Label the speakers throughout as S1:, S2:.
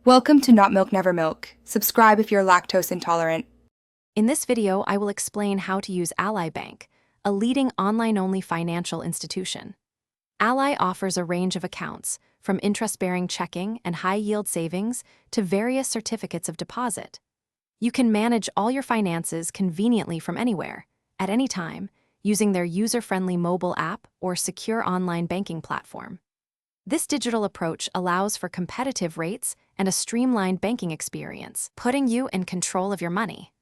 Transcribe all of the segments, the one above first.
S1: Welcome to Not Milk Never Milk. Subscribe if you're lactose intolerant.
S2: In this video, I will explain how to use Ally Bank, a leading online-only financial institution. Ally offers a range of accounts, from interest-bearing checking and high-yield savings to various certificates of deposit. You can manage all your finances conveniently from anywhere, at any time, using their user-friendly mobile app or secure online banking platform. This digital approach allows for competitive rates and a streamlined banking experience, putting you in control of your money.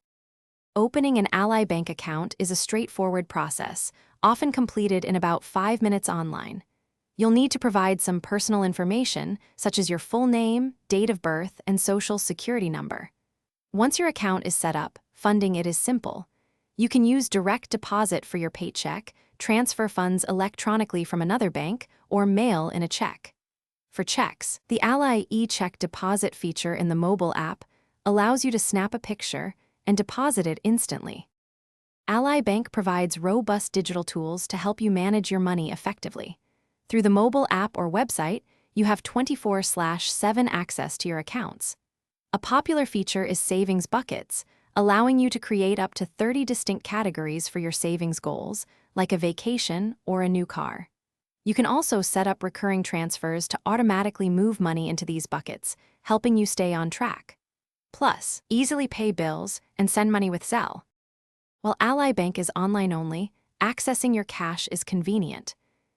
S2: Opening an Ally Bank account is a straightforward process, often completed in about 5 minutes online. You'll need to provide some personal information, such as your full name, date of birth, and social security number. Once your account is set up, funding it is simple. You can use direct deposit for your paycheck, transfer funds electronically from another bank, or mail in a check. For checks, the Ally e-check deposit feature in the mobile app allows you to snap a picture and deposit it instantly. Ally Bank provides robust digital tools to help you manage your money effectively. Through the mobile app or website, you have 24/7 access to your accounts. A popular feature is savings buckets, allowing you to create up to 30 distinct categories for your savings goals, like a vacation or a new car. You can also set up recurring transfers to automatically move money into these buckets, helping you stay on track. Plus, easily pay bills and send money with Zelle. While Ally Bank is online only, accessing your cash is convenient.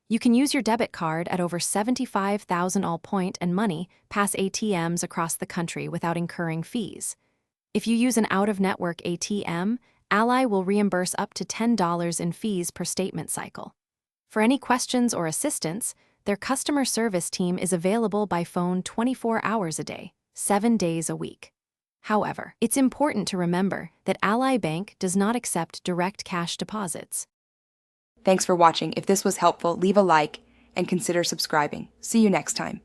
S2: You can use your debit card at over 75,000 Allpoint and Money pass ATMs across the country without incurring fees. If you use an out-of-network ATM, Ally will reimburse up to $10 in fees per statement cycle. For any questions or assistance, their customer service team is available by phone 24 hours a day, 7 days a week. However, it's important to remember that Ally Bank does not accept direct cash deposits.
S1: Thanks for watching. If this was helpful, leave a like and consider subscribing. See you next time.